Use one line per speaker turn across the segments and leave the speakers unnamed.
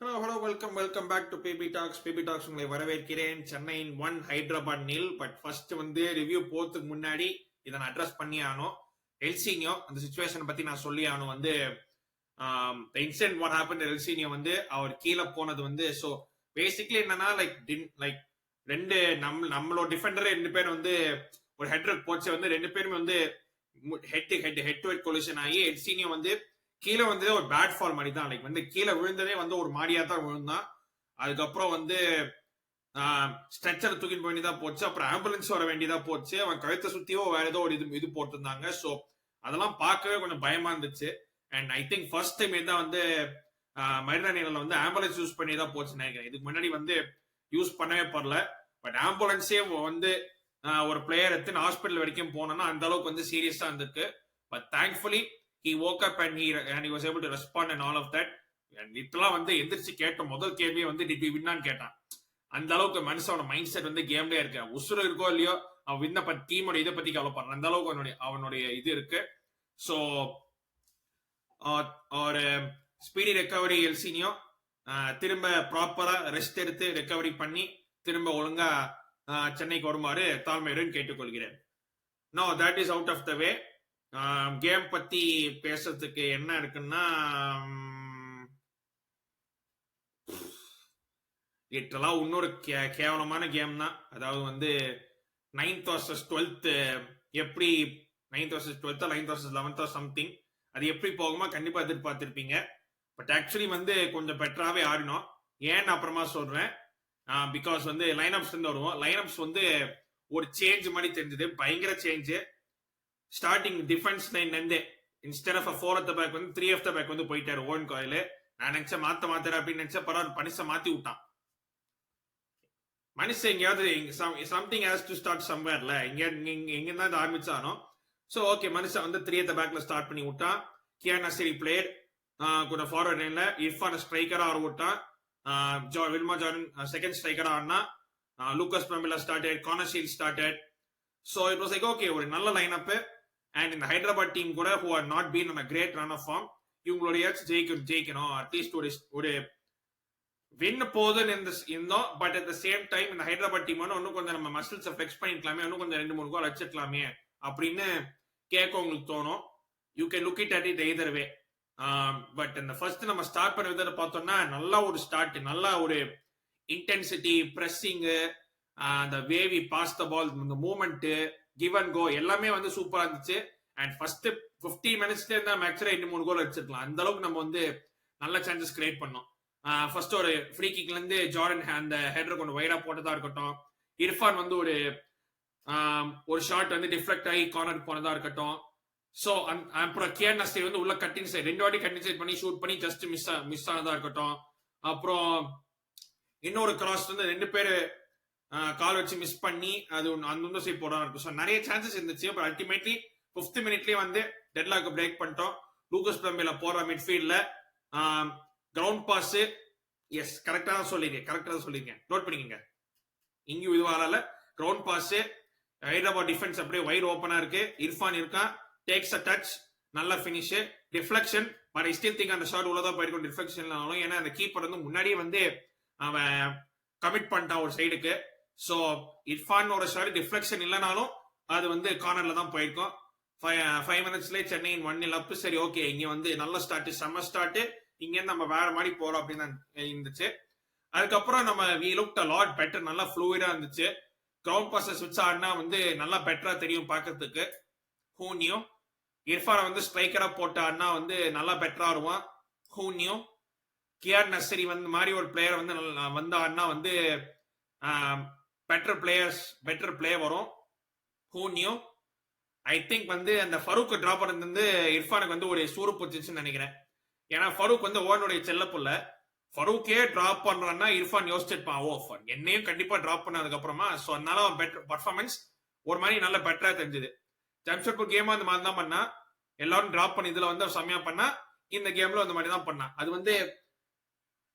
Hello welcome back to BB talks உங்களை வரவேற்கிறேன். சென்னையின் 1 ஹைதராபாத் நில். பட் ஃபர்ஸ்ட் வந்து ரிவ்யூ போறதுக்கு முன்னாடி இதை நான் அட்ரஸ் பண்ணி ஆனோம். எல்சினியோ அந்த சுச்சுவேஷன் பத்தி நான் சொல்லி ஆனும். வந்து இன்சிடென்ட் வாட் ஹேப்பன் எல்சினியோ வந்து அவர் கீழே போனது வந்து ஸோ பேசிக்கலி என்னன்னா லைக் ரெண்டு நம்மளோட டிஃபெண்டர் ரெண்டு பேர் வந்து ஒரு ஹெட்ரக் போச்சு வந்து ரெண்டு பேருமே வந்து ஹெட் டு ஹெட் கொலிஷன் ஆகி எல்சினியோ வந்து கீழே வந்ததே ஒரு பேட் ஃபால் மாதிரி தான். லைக் வந்து கீழே விழுந்ததே வந்து ஒரு மாடியா தான் விழுந்தான். அதுக்கப்புறம் வந்து ஸ்ட்ரெச்சர் தூக்கிட்டு வேண்டியதா போச்சு. அப்புறம் ஆம்புலன்ஸ் வர வேண்டியதா போச்சு. அவன் கழுத்தை சுத்தியோ வேற ஏதோ ஒரு இது போட்டிருந்தாங்க. ஸோ அதெல்லாம் பார்க்கவே கொஞ்சம் பயமா இருந்துச்சு. And I think first time தான் வந்து மரியாதையில வந்து ஆம்புலன்ஸ் யூஸ் பண்ணி தான் போச்சு நினைக்கிறேன். இதுக்கு முன்னாடி வந்து யூஸ் பண்ணவே படல. பட் ஆம்புலன்ஸே வந்து ஒரு பிளேயர் எடுத்து ஹாஸ்பிட்டல் வரைக்கும் போனோம்னா அந்த அளவுக்கு வந்து சீரியஸா இருந்திருக்கு. But thankfully he woke up and he was able to respond and all of that. and இப்பெல்லாம் வந்து எந்திரிச்சு கேட்ட முதல் கேள்வியே வந்து டிட் வி வின்னான்னு கேட்டான். அந்த அளவுக்கு மனுஷனோட மைண்ட் செட் வந்து கேம்லயே இருக்கு. உசுறு இருக்கோ இல்லையோ அவன் வின்ன பத்தி டீமோட இதை பத்தி கவலைப்படுறான். அந்த அளவுக்கு அவனுடைய இது இருக்கு. ஸோ ஒரு ஸ்பீடி ரெக்கவரி எல்சினியோ திரும்ப ப்ராப்பரா ரெஸ்ட் எடுத்து ரெக்கவரி பண்ணி திரும்ப ஒழுங்கா சென்னைக்கு வருமாறு தாழ்மையுடன் கேட்டுக்கொள்கிறேன். No that is out of the way. Game பத்தி பேசுறதுக்கு என்ன இருக்குன்னா லிட்டரலா இன்னொரு கேவலமான கேம் தான். அதாவது வந்து 9th vs 12th எப்படி 9th vs 12th 9th vs 11th something அது எப்படி போகுமா கண்டிப்பா எதிர்பார்த்திருப்பீங்க. பட் ஆக்சுவலி வந்து கொஞ்சம் பெட்டராகவே ஆடினோம். ஏன்னு அப்புறமா சொல்றேன். பிகாஸ் வந்து லைனப்ஸ் இருந்து வருவோம். லைனப்ஸ் வந்து ஒரு சேஞ்ச் மாதிரி தெரிஞ்சது. பயங்கர சேஞ்சு. ஸ்டார்டிங் டிஃபென்ஸ் லைன்ல இருந்து instead of 4 at the back வந்து 3 at the back வந்து போயிட்டாரு ஓவன் கோயில். நான் நினைச்சேன் மாத்தாரு அப்படின்னு நினைச்சேன். பரவாயில்ல மனுஷன் மாத்தி விட்டான். மனுஷன் எங்கேயாவது சம்திங் ஹேஸ் டு ஸ்டார்ட் சம்வேர்ல எங்க தான் ஆரம்பிச்சானோ. ஸோ ஓகே மனுஷன் வந்து 3 at the backல ஸ்டார்ட் பண்ணி விட்டான். கியான் நசீரி பிளேயர் கூட ஃபார்வர்ட் லைன்ல இர்ஃபான் ஸ்ட்ரைக்கரா ஆட விட்டான். வில்மா ஜார்டன் செகண்ட் ஸ்ட்ரைக்கரா ஆடினா. Lukas Brambilla started, Connor Shields started. So it was like okay ஒரு நல்ல லைன் அப். அண்ட் இந்த ஹைதராபாத் டீம் கூட who are not been on a great run of form இவங்களுடைய ஜெயிக்கணும் அட்லீஸ்ட் ஒரு வின் போதுன்னு இருந்தோம். But at the same time இந்த ஹைதராபாத் டீம் வந்து இன்னும் கொஞ்சம் நம்ம மசில்ஸை ஃபிளெக்ஸ் பண்ணிருக்கலாமே, இன்னும் கொஞ்சம் 2-3 கோல் அடிச்சிருக்கலாமே அப்படின்னு கேட்க உங்களுக்கு தோணும். You can look it at it either way. But இந்த ஃபர்ஸ்ட் நம்ம ஸ்டார்ட் பண்ண விதத்தை பார்த்தோம்னா நல்லா ஒரு ஸ்டார்ட், நல்லா ஒரு இன்டென்சிட்டி, பிரஸ்ஸிங்கு, அந்த வேவி பாஸ் த பால், இந்த மூமெண்ட், கிவ் அண்ட் கோ எல்லாமே வந்து சூப்பரா இருந்துச்சு. அண்ட் ஃபர்ஸ்ட் 15 minutesல இருந்தா மேக்ஸில் 2-3 கோல் அடிச்சிருக்கலாம். அந்த அளவுக்கு நம்ம வந்து நல்ல சான்சஸ் கிரியேட் பண்ணோம். ஃபர்ஸ்ட் ஒரு ஃப்ரீ கிக்ல இருந்து ஜார்டன் அந்த ஹெடர் கொண்டு வைடா போட்டதா இருக்கட்டும். இர்ஃபான் வந்து ஒரு ஷாட் வந்து டிஃப்ளெக்ட் ஆகி கார்னர் போனதா இருக்கட்டும். ஸோ அப்புறம் கியான் நஸ்ரி வந்து உள்ள கட்டிங் சைட் 2 வாட்டி கட்டிங் சைட் பண்ணி ஷூட் பண்ணி ஜஸ்ட் மிஸ் ஆனதா இருக்கட்டும். அப்புறம் இன்னொரு கிராஸ் வந்து 2 பேர் கால் வச்சு மிஸ் பண்ணி அது அந்த சைட் போட இருக்கும். ஸோ நிறைய சான்சஸ் இருந்துச்சு. பட் அல்டிமேட்லி 5th minute வந்து டெட்லாக் பிரேக் பண்ணிட்டோம். லூகஸ் பிரமிலா போற மிட்ஃபீல்ட்ல கிரவுண்ட் பாஸ். எஸ் கரெக்டா தான் சொல்லிருக்கேன். நோட் பண்ணிக்கங்க. இங்கேயும் இதுவால கிரவுண்ட் பாஸ். ஹைதராபாத் டிஃபென்ஸ் அப்படியே வைட் ஓப்பனா இருக்கு. இர்ஃபான் இருக்கான், டேக்ஸ் அ டச், நல்ல finish, deflection. But I still think அந்த ஷாட் உள்ளதா போயிருக்கும் டிஃப்ளெக்ஷன்லாலும். ஏன்னா அந்த கீப்பர் வந்து முன்னாடியே வந்து அவன் கமிட் பண்ணிட்டான் ஒரு சைடுக்கு. ஸோ இர்ஃபானோட ஷாட் டிஃப்ளெக்ஷன் இல்லைனாலும் அது வந்து கார்னர்ல தான் போயிருக்கும். 5 minutesல சென்னையின் 1-0 அப். சரி ஓகே இங்க வந்து நல்ல ஸ்டார்ட், செம்ம ஸ்டார்ட். இங்க இருந்து நம்ம வேற மாதிரி போறோம் அப்படின்னு இருந்துச்சு. அதுக்கப்புறம் நம்ம we looked a lot better, நல்லா ஃப்ளூயிடா இருந்துச்சு. கிரவுண்ட் பாஸஸ் வச்சு ஆடினா வந்து நல்லா பெட்டரா தெரியும் பாக்கிறதுக்கு. ஹூனியோ இர்ஃபானை வந்து ஸ்ட்ரைக்கரா போட்டு ஆடினா வந்து நல்லா பெட்டரா ஆடுவான். ஹூனியோ கியான் நசரி வந்து மாதிரி ஒரு பிளேயர் வந்து ஆடினா வந்து பெட்டர் பிளே வரும். ஹூனியோ ஐ திங்க் வந்து அந்த ஃபரூக் டிராப் பண்ணது வந்து இர்ஃபானுக்கு வந்து ஒரு சூறு போச்சுன்னு நினைக்கிறேன். ஏன்னா ஃபரூக் வந்து ஓவனுடைய செல்ல புள்ள. ஃபரூக்கே டிராப் பண்றான்னா இர்ஃபான் யோசிச்சிருப்பான், ஓ என்னையும் கண்டிப்பா டிராப் பண்ணதுக்கு அப்புறமா. ஸோ அதனால பெட்டர் பர்ஃபார்மன்ஸ் ஒரு மாதிரி நல்ல பெட்டரா தெரிஞ்சது. ஜம்ஷெட்பூர் கேம் அந்த மாதிரி தான் பண்ணா. எல்லாரும் டிராப் பண்ணி இதுல வந்து செம்மையா பண்ணா. இந்த கேம்ல அந்த மாதிரி தான் பண்ணா. அது வந்து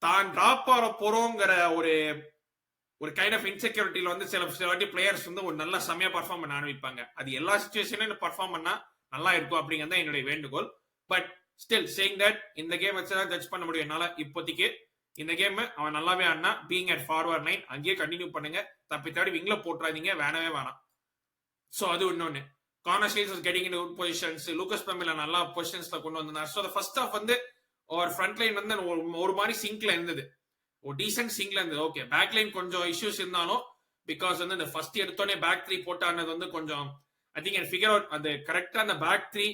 தான் டிராப் ஆக போறோங்கிற ஒரு கைண்ட் ஆஃப் இன்செக்யூரிட்டியில வந்து சில வாட்டி பிளேயர்ஸ் வந்து ஒரு நல்ல செம்மையா பர்ஃபார்ம் பண்ண ஆரம்பிப்பாங்க. அது எல்லா சிச்சுவேஷனும் பர்ஃபார்ம் பண்ணா நல்லா இருக்கும் அப்படிங்கிறது தான் என்னுடைய வேண்டுகோள். பட் ஸ்டில் சேயிங் தட் இந்த கேம் வச்சுதான் ஜட்ஜ் பண்ண முடியும் என்னால இப்போதைக்கு. இந்த கேம் அவன் நல்லாவே ஆடினா, பீங் அட் ஃபார்வர்ட் லைன் அங்கேயே கண்டினியூ பண்ணுங்க, தப்பி தாடி விங்ல போட்டுறாதீங்க, வேணவே வேணாம். சோ அது இன்னொன்னு. Connor Shields was getting in good positions, Lukas Brambilla நல்லா பொசிஷன்ஸ்ல கொண்டு வந்தார். சோ ஃபர்ஸ்ட் ஹாஃப் வந்து ஒரு ஃப்ரண்ட் லைன் வந்து ஒரு மாதிரி சிங்க்ல இருந்தது, ஒரு டீசென்ட் சிங்க்ல இருந்தது. ஓகே, பேக் லைன் கொஞ்சம் இஷ்யூஸ் இருந்தாலும், பிகாஸ் வந்து இந்த ஃபர்ஸ்ட் எடுத்தோடனே பேக் த்ரீ போட்டானது வந்து கொஞ்சம் ஐ திங்க் ஃபிகர் அவுட் அது கரெக்டா அந்த பேக் த்ரீ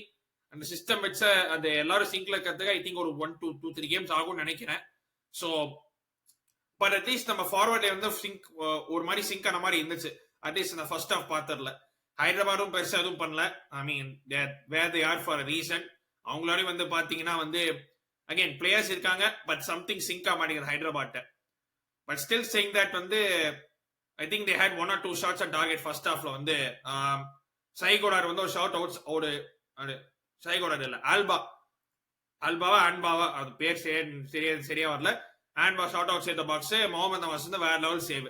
அந்த சிஸ்டம் வச்ச அது எல்லாரும் சிங்க்ல இருக்கிறதுக்கு ஐ திங்க் ஒரு 1-2-3 கேம்ஸ் ஆகும்னு நினைக்கிறேன். ஸோ பட் அட்லீஸ்ட் நம்ம ஃபார்வர்ட்ல வந்து சிங்க் ஒரு மாதிரி சிங்க் ஆன மாதிரி இருந்துச்சு, அட்லீஸ்ட் இந்த ஃபர்ஸ்ட் ஹாஃப் பார்த்ததுல. ஹைதராபாடும் பெருசா எதுவும் பண்ணல. I mean where they are for reason. அவங்களாலையும் வந்து பாத்தீங்கன்னா வந்து அகைன் பிளேயர்ஸ் இருக்காங்க, பட் சம்திங் சிங்க் ஆக மாட்டேங்குது Hyderabad. But still saying that வந்து I think they had 1 or 2 shots at target first ஹாஃப்ல. வந்து சைகோடார் வந்து ஒரு ஷாட் அவுட்ஸ் ஒரு சைகோடார் இல்ல ஆல்பாவா அது பேர் சரியா வரல. ஆன்பா ஷார்ட் அவுட் சேர்த்த பாக்ஸ், முகமது நவாஸ் வந்து வேற லெவல் சேவ்.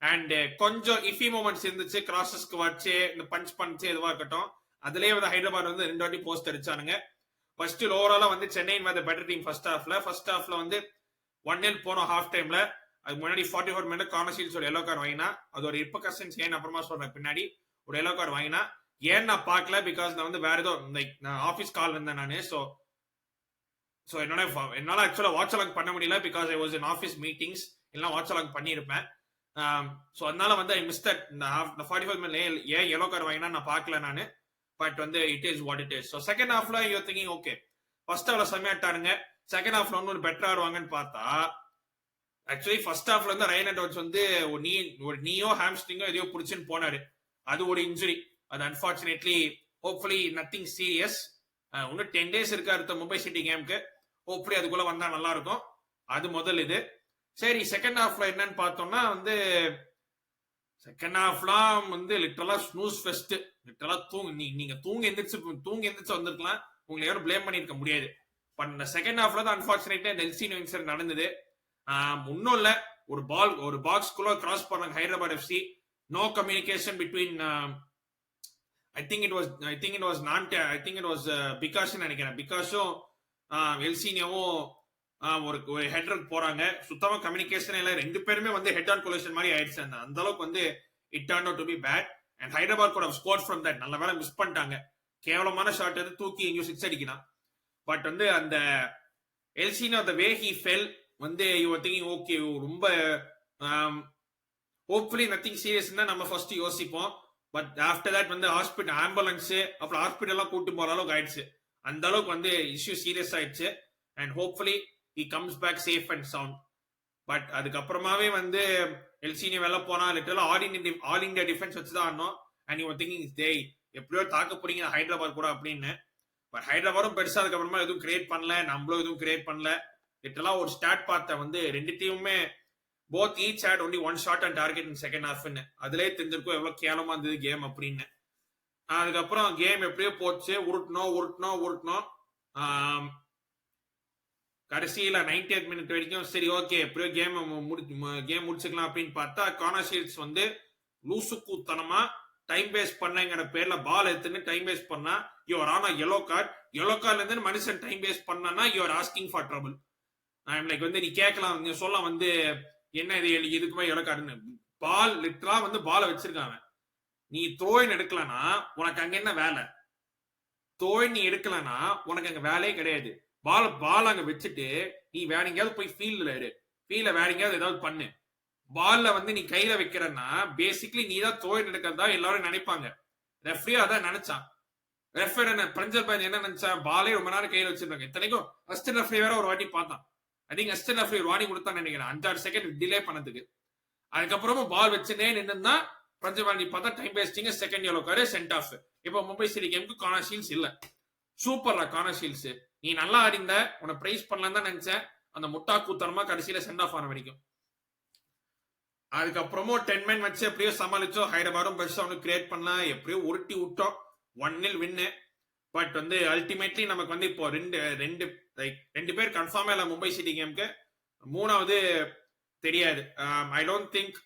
அண்ட் கொஞ்சம் இஃபி மூமெண்ட்ஸ் இருந்துச்சு, கிராசஸ்க்கு வச்சு இந்த பஞ்ச் பண்ணிச்சு எதுவா இருக்கட்டும். அதுலயே வந்து ஹைதராபாத் வந்து 2 வாட்டி போஸ்ட் அடிச்சானுங்க. ஃபர்ஸ்ட் ஓவராலா வந்து சென்னை பெட்டர் டீம் ஃபர்ஸ்ட் ஹாஃப்ல வந்து 1-0 போனோம் ஹாஃப் டைம்ல. அதுக்கு முன்னாடி 44 மினிட் கார்னர் ஷீல்ஸ் ஒரு எல்லோ கார்டு வாங்கினா, அது ஒரு ரிப்பர்கஷன்ஸ் ஏன் அப்புறமா சொல்றேன் பின்னாடி. ஒரு எல்லோ கார்டு வாங்கினா ஏன் நான் பார்க்கல, பிகாஸ் நான் வந்து வேற ஏதோ லைக் நான் ஆஃபீஸ் கால் இருந்தேன் நானு. ஸோ என்னால ஆக்சுவலா வாட்ச் அலாங் பண்ண முடியல, because I was in office meetings, இல்லைனா வாட்ச் அலாங் பண்ணியிருப்பேன். ஸோ அதனால வந்து ஐ மிஸ் தட் இந்த 45 மினிட் ஏன் எல்லோ கார்டு வாங்கினா நான் பார்க்கல நானு. பட் வந்து it is what it is. So second ஹாஃப்ல யூர் திங்கிங் ஓகே ஃபர்ஸ்ட் ஹாஃப்ல செம்மையாட்டாருங்க, செகண்ட் ஹாஃப்ல வந்து ஒரு பெட்டரா வருவாங்கன்னு பார்த்தா, ஆக்சுவலி ஃபர்ஸ்ட் ஹாஃப்ல வந்து ரயன் எட்வர்ட்ஸ் வந்து ஒரு நீயோ ஹாம்ஸ்ட்ரிங்கோ எதையோ பிடிச்சுன்னு போனாரு. அது ஒரு இன்ஜுரி, அது அன்பார்ச்சுனேட்லி ஹோப்ஃபுல்லி நத்திங் சீரியஸ். இன்னும் 10 days இருக்கு அடுத்த மும்பை சிட்டி கேமுக்கு. ஹோப்ஃபுல்லி அதுக்குள்ள வந்தா நல்லா இருக்கும். அது முதல் இது. சரி, செகண்ட் ஹாஃப்ல என்னன்னு பார்த்தோம்னா வந்து செகண்ட் ஹாஃப்லாம் வந்து லிட்டரலா ஸ்னூஸ் ஃபெஸ்ட். லிட்டரலா நீங்க தூங்க எந்திரிச்சு வந்திருக்கலாம், உங்களை யாரும் பிளேம் பண்ணிருக்க முடியாது. பட் இந்த செகண்ட் ஹாஃப்ல தான் அன்பார்ச்சுனேட்லி அந்த எல்சினோ இன்சிடென்ட் நடந்தது. ஒன்னும் இல்ல, ஒரு பாக்ஸ்குள்ள கிராஸ் பண்ணாங்க Hyderabad FC. No communication between I think it was Bikash நினைக்கிறேன். பிகாஷும் எல்சினியாவும் ஒரு ஹெட்ருக்கு போறாங்க. சுத்தமா கம்யூனிகேஷன் இல்ல, ரெண்டு பேருமே வந்து ஹெட் ஆன் கொலிஷன் மாதிரி ஆயிடுச்சு. அந்த அளவுக்கு வந்து it turn out to be bad. And Hyderabad கூட ஸ்கோர் ஃப்ரம் தட். நல்ல வேலை மிஸ் பண்ணிட்டாங்க. கேவலமான ஷாட் எது தூக்கி எங்கேயும் 6 அடிக்கலாம். பட் வந்து அந்த எல்சினோ the way he fell வந்து you were thinking okay ரொம்ப hopefully nothing serious தான் நம்ம ஃபர்ஸ்ட் யோசிப்போம். பட் ஆஃப்டர் தட் வந்து ஹாஸ்பிட்டல் ஆம்புலன்ஸ் அப்புறம் ஹாஸ்பிட்டல்லாம் கூட்டு போற அளவுக்கு ஆயிடுச்சு. அந்த அளவுக்கு வந்து இஷ்யூ சீரியஸ் ஆயிடுச்சு. And hopefully he comes back safe and sound. பட் அதுக்கப்புறமாவே வந்து எல்சினி வெளில போனா லிட்டரலா ஆல் இந்தியா டிஃபென்ஸ் வச்சுதான் ஆடணும். அண்ட் you were thinking டேய் எப்படியோ தாக்க போறீங்க ஹைதராபாத் கூட அப்படின்னு. பட் ஹைதராபாத்தும் பெருசா அதுக்கப்புறமா எதுவும் கிரியேட் பண்ணல, நம்மளும் எதுவும் கிரியேட் பண்ணல. லிட்டரலா ஒரு ஸ்டார்ட் பார்த்த வந்து ரெண்டு டீமுமே both each had only 1 shot on target in second half. அதுலயே தெரிஞ்சிருக்கும் எவ்வளவு கேவலமா இருந்தது கேம் அப்படின்னு. அதுக்கப்புறம் கேம் எப்படியோ போச்சு, உருட்டணும். கடைசியில 90th மினிட் வரைக்கும் சரி ஓகே எப்படியோ கேம் முடிச்சுக்கலாம் அப்படின்னு பார்த்தா கார்னர் ஷீல்ட்ஸ் வந்து லூசுக்கூத்தனமா டைம் வேஸ்ட் பண்ணங்கிற பேர்ல பால் எடுத்துன்னு டைம் வேஸ்ட் பண்ணா யுவர் ஆனா எல்லோ கார்டுல இருந்து மனுஷன் டைம் வேஸ்ட் பண்ணா your asking for trouble. Like வந்து நீ கேட்கலாம், நீ சொல்ல வந்து என்ன இது இதுக்குமே எவ்வளவு காட்டுன்னு. பால் லிட்டரா வந்து பாலை வச்சிருக்காங்க. நீ த்ரோயின் எடுக்கலனா உனக்கு அங்க என்ன வேலை? த்ரோயின் நீ எடுக்கலனா உனக்கு அங்க வேலையே கிடையாது. பால் அங்க வச்சுட்டு நீ வேற எங்கேயாவது போய் ஃபீல்ட்ல வேற எங்கேயாவது ஏதாவது பண்ணு. பால்ல வந்து நீ கையில வைக்கிறன்னா பேசிக்கலி நீ தான் த்ரோயின் எடுக்கிறதா எல்லாரும் நினைப்பாங்க. ரெஃப்ரியா அதான் நினைச்சான். ரெஃபர் என்ன பஞ்சல் பேன் என்ன நினைச்சா, பாலே ரொம்ப நேரம் கையில வச்சிருக்காங்க. இத்தனைக்கும் அசிஸ்டன்ட் ரெஃப்ரி வேற ஒரு வாட்டி பார்த்தான். ஐ திங்க் அசிஸ்டன்ட் ரெஃப்ரி ஒரு வாட்டி கொடுத்தான்னு நினைக்கிறேன் 5-6 செகண்ட் டிலே பண்ணதுக்கு. அதுக்கப்புறமும் பால் வச்சுனே நின்னுதான் பஞ்சல் பேன் பார்த்தா time wasting, second yellow card, sent off. இப்போ மும்பை சிட்டி கேமுக்கு கார்னர் ஷீல்ட்ஸ் இல்ல. சூப்பர்ரா கார்னர் ஷீல்ட்ஸ், நீ நல்லா ஆடிந்த, உன்னை பிரைஸ் பண்ணலாம் தான் நினைச்சேன். அந்த முட்டா கூத்தரமா கடைசியில சென்ட் ஆஃப் ஆன வரைக்கும். அதுக்கப்புறமும் 10 men வச்சு எப்படியோ சமாளிச்சோம். ஹைதராபாடும் பெருசா ஒன்று கிரியேட் பண்ணலாம், எப்படியோ உருட்டி விட்டோம். 1-0 வின்னு. பட் வந்து அல்டிமேட்லி நமக்கு வந்து இப்போ ரெண்டு பேர் கன்ஃபார்மா இல்ல மும்பை சிட்டி கேமுக்கு. மூணாவது தெரியாது. I don't think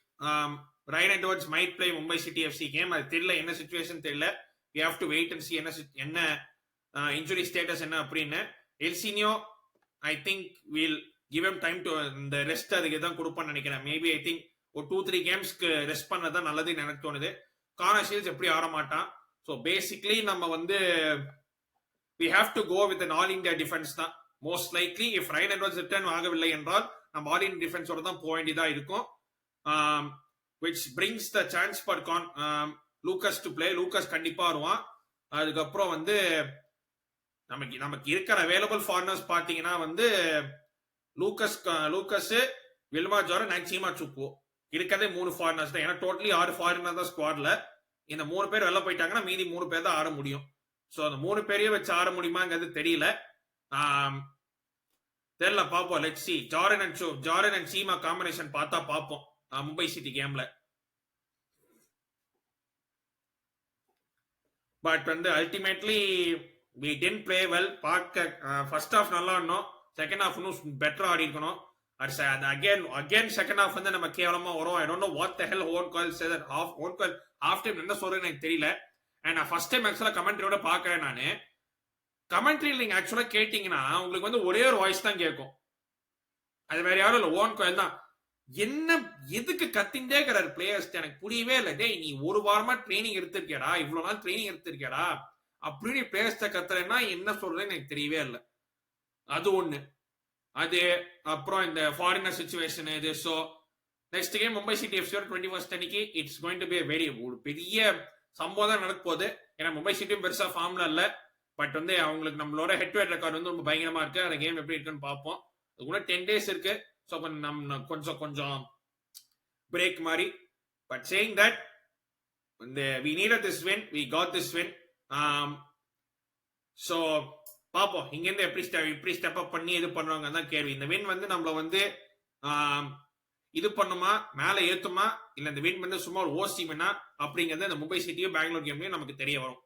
Ryan Edwards might play Mumbai City FC game. அது தெரியல, என்ன சிச்சுவேஷன் தெரியல. We have to wait and see என்ன இன்ஜுரி ஸ்டேட்டஸ் என்ன அப்படின்னு. Elsinho I think will give him time to இந்த ரெஸ்ட் அதுக்கு தான் கொடுப்பான்னு நினைக்கிறேன். மேபி ஐ திங்க் ஒரு 2-3 கேம்ஸ்க்கு ரெஸ்ட் பண்ணதான் நல்லதுன்னு எனக்கு தோணுது. கார்னர் ஷீல்ட்ஸ் எப்படி ஆட மாட்டான். ஸோ பேசிக்லி நம்ம வந்து we have to go with an all India defense தான் most likely. If Ryan Edwards return ஆகவில்லை என்றால் நம்ம ஆல் இந்தியா டிஃபென்ஸோட தான் போக வேண்டியதா இருக்கும். which brings the chance for Lucas to play. Lucas கண்டிப்பா வருவான். அதுக்கப்புறம் வந்து நமக்கு இருக்கிற அவைலபிள் ஃபாரினர்ஸ் பாத்தீங்கன்னா வந்து லூக்கஸ் வில்மா ஜாரன் அண்ட் சீமா சுப்பு இருக்கிறதே 3 ஃபாரினர்ஸ் தான். ஏன்னா டோட்டலி 6 ஃபாரினர் தான் ஸ்குவாட்ல. இந்த 3 பேர் வெளில போயிட்டாங்கன்னா மீதி 3 பேர் தான் ஆட முடியும். ஸோ அந்த 3 பேரையும் வச்சு ஆட முடியுமாங்கிறது தெரியல. தெரியல, பாப்போம். Let's see. ஜாரன் அண்ட் சீமா காம்பினேஷன் பார்த்தா பாப்போம் மும்பை சிட்டி கேம்ல. பட் வந்து ultimately we didn't play well. பார்க்க ஃபர்ஸ்ட் ஹாஃப் நல்லா ஆடணும், செகண்ட் ஹாஃப் இன்னும் பெட்டரா ஆடி இருக்கணும். அகைன் செகண்ட் ஹாஃப் வந்து நம்ம கேவலமா வரும். I don't know what the hell Owen Coyle say that half time என்ன சொல்றேன்னு எனக்கு தெரியல. அண்ட் நான் ஃபர்ஸ்ட் டைம் ஆக்சுவலா கமெண்ட்ரியோட பாக்குறேன். நானு கமெண்ட்ரியில் நீங்க ஆக்சுவலா கேட்டீங்கன்னா உங்களுக்கு வந்து ஒரே ஒரு வாய்ஸ் தான் கேட்கும். அது வேற யாரும் இல்ல, ஓன் கோயில் தான். என்ன எதுக்கு கத்திண்டே இருக்கிறாரு பிளேயர்ஸ் எனக்கு புரியவே இல்லை. டேய் நீ ஒரு வாரமா ட்ரைனிங் எடுத்திருக்கேடா, இவ்வளவு நாள் ட்ரைனிங் எடுத்திருக்கேடா, அப்படி பிளேயர்ஸ் கத்துறேன்னா என்ன சொல்றேன்னு எனக்கு தெரியவே இல்லை. அது ஒண்ணு. அது அப்புறம் இந்த ஃபாரினர் சிச்சுவேஷன் இது. So next game Mumbai City எஃப்சியோட 21st அன்னைக்கு இட்ஸ் கோயிங் டு பி ஒரு பெரிய சம்பவம் தான் நடக்க போகுது. ஏன்னா மும்பை சிட்டியும் பெருசா ஃபார்ம்ல இல்ல. பட் வந்து அவங்களுக்கு நம்மளோட ஹெட் டு ஹெட் ரெக்கார்டு வந்து ரொம்ப பயங்கரமா இருக்கு. அந்த கேம் எப்படி இருக்குன்னு பார்ப்போம். அதுக்குள்ள 10 days இருக்கு. ஸோ நம்ம கொஞ்சம் பிரேக் மாதிரி. But saying that we needed this win, we got this win. So பார்ப்போம் இங்கிருந்து எப்படி ஸ்டெப் அப் பண்ணி இது பண்ணுவாங்க தான் கேள்வி. இந்த வின் வந்து நம்மள வந்து இது பண்ணுமா, மேல ஏத்துமா, இல்ல இந்த வின் வந்து சும்மா ஒரு ஓசி வினா அப்படிங்கிறது இந்த மும்பை சிட்டியும் பெங்களூர் கேம்லயும் நமக்கு தெரிய வரும்.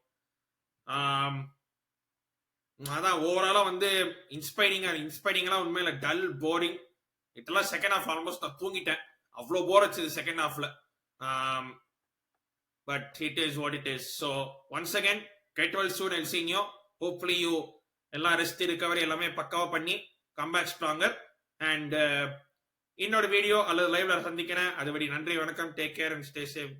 அதான் ஓவராலா வந்து இன்ஸ்பைரிங்கா உண்மையில டல் போரிங். இதெல்லாம் செகண்ட் ஹாஃப் ஆல்மோஸ்ட் நான் தூங்கிட்டேன், அவ்வளவு போர் வச்சது செகண்ட் ஹாஃப்ல. But it is what it is. So once again get well soon and see you. Hopefully you எல்லாம் ரெஸ்ட் ரிகவரி எல்லாமே பக்காவா பண்ணி கம்பேக் ஸ்ட்ராங்கர். அண்ட் இன்னொரு வீடியோ அல்லது லைவ்ல சந்திக்கிறேன். அதுபடி நன்றி, வணக்கம், take care and stay safe.